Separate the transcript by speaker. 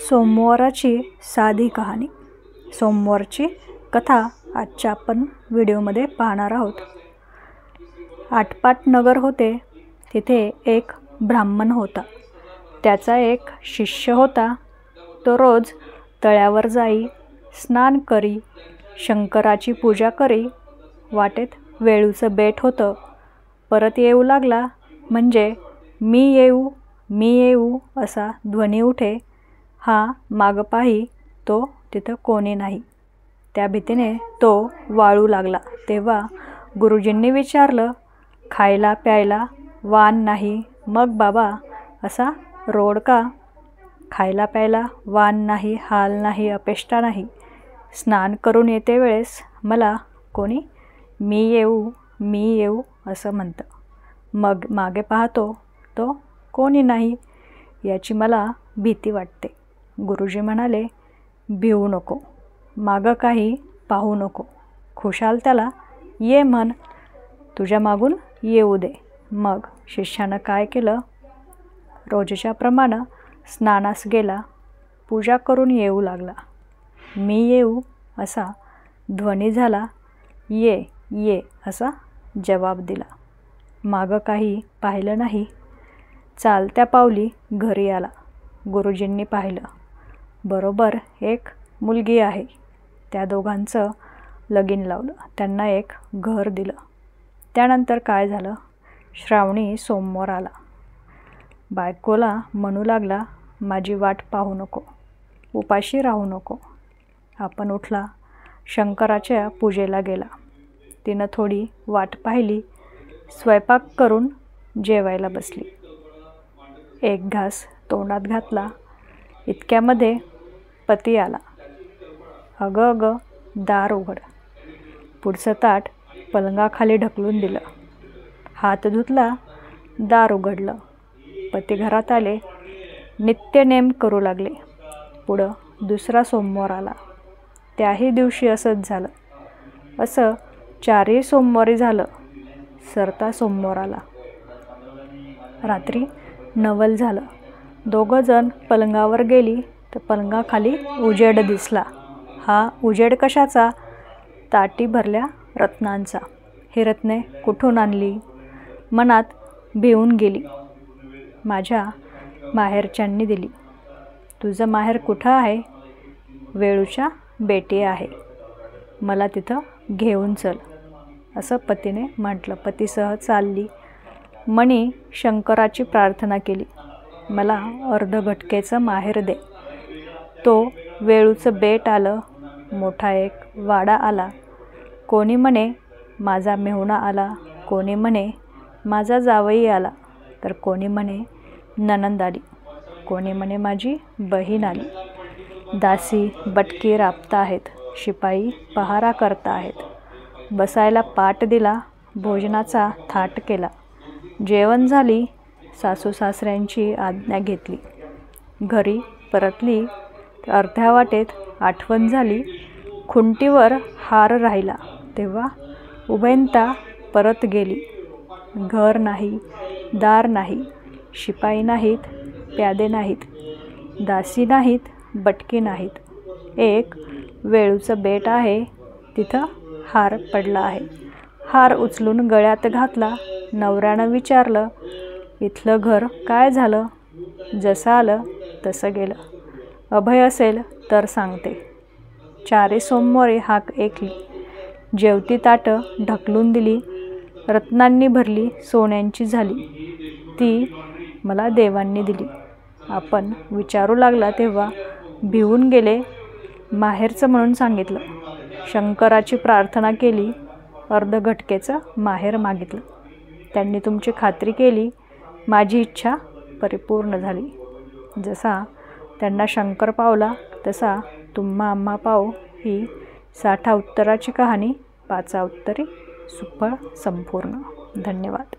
Speaker 1: सोमवाराची साधी कहाणी. सोमवारची कथा आजच्या आपण व्हिडिओमध्ये पाहणार आहोत. आटपाट नगर होते. तिथे एक ब्राह्मण होता. त्याचा एक शिष्य होता. तो रोज तळ्यावर जाई, स्नान करी, शंकराची पूजा करी. वाटेत वेळूचं बेट होतं. परत येऊ लागला म्हणजे मी येऊ असा ध्वनी उठे. हा माग पाही तो तिथं कोणी नाही. त्या भीतीने तो वाळू लागला. तेव्हा गुरुजींनी विचारलं, खायला प्यायला वाण नाही, मग बाबा असा रोड का? खायला प्यायला वाण नाही, हाल नाही, अपेष्टा नाही. स्नान करून येते वेळेस मला कोणी मी येऊ असं म्हणतं. मग मागे पाहतो तो कोणी नाही. याची मला भीती वाटते. गुरुजी म्हणाले, भिवू नको, मागं काही पाहू नको, खुशाल त्याला ये म्हण, तुझ्या मागून येऊ दे. मग शिष्यानं काय केलं? रोजच्या प्रमाणे स्नानास गेला, पूजा करून येऊ लागला. मी येऊ असा ध्वनी झाला. ये असा जवाब दिला. मागं काही पाहिलं नाही. चालत्या पावली घरी आला. गुरुजींनी पाहिलं. बरोबर एक मुलगी आहे. त्या दोघांचं लगीन लावलं. त्यांना एक घर दिलं. त्यानंतर काय झालं? श्रावणी सोमवार आला. बायकोला म्हणू लागला, माझी वाट पाहू नको, उपाशी राहू नको. आपण उठला, शंकराच्या पूजेला गेला. तिनं थोडी वाट पाहिली, स्वयंपाक करून जेवायला बसली. एक घास तोंडात घातला. इतक्यामध्ये पती आला. अगं दार उघड. पुढचं ताट पलंगाखाली ढकलून दिलं. हात धुतला, दार उघडलं. पती घरात आले. नित्यनेम करू लागले. पुढं दुसरा सोमवार आला. त्याही दिवशी असंच झालं. असं 4 सोमवारी झालं. सरता सोमवार आला. रात्री नवल झालं. दोघंजण पलंगावर गेली तर पलंगाखाली उजेड दिसला. हा उजेड कशाचा? ताटी भरल्या रत्नांचा. ही रत्ने कुठून आणली? मनात भिवून गेली. माझ्या माहेरच्यांनी दिली. तुझं माहेर कुठं आहे? वेळूच्या बेटी आहे. मला तिथं घेऊन चल असं पतीने म्हटलं. पतीसह चालली. मणी शंकराची प्रार्थना केली. मला अर्धघटकेचं माहेर दे. तो वेळूचं बेट आलं. मोठा एक वाडा आला. कोणी म्हणे माझा मेहुणा आला, कोणी म्हणे माझा जावई आला, तर कोणी म्हणे नणंद आली, कोणी म्हणे माझी बहीण आली. दासी बटकी राबता आहेत. शिपाई पहारा करता आहेत. बसायला पाट दिला. भोजनाचा थाट केला. जेवण झाली. सासू सासऱ्यांची आज्ञा घेतली. घरी परतली. अर्ध्या वाटेत आठवण झाली. खुंटीवर हार राहिला. तेव्हा उभयंता परत गेली. घर नाही, दार नाही, शिपाई नाहीत, प्यादे नाहीत, दासी नाहीत, बटकी नाहीत. एक वेळूचं बेट आहे. तिथं हार पडला आहे. हार उचलून गळ्यात घातला. नवऱ्यानं विचारलं, इथलं घर काय झालं? जसं आलं तसं गेलं. अभय असेल तर सांगते. 4 सोमवारी हाक ऐकली. जेवती ताटं ढकलून दिली. रत्नांनी भरली, सोन्यांची झाली. ती मला देवांनी दिली. आपण विचारू लागला तेव्हा भिवून गेले. माहेरचं म्हणून सांगितलं. शंकराची प्रार्थना केली. अर्धघटकेचं माहेर मागितलं. त्यांनी तुमची खात्री केली. माझी इच्छा परिपूर्ण झाली. जसा त्यांना शंकर पावला तसा तुम्हा आम्हा पाव. ही 60 उत्तराची कहाणी 5 उत्तरी सुफळ संपूर्ण. धन्यवाद.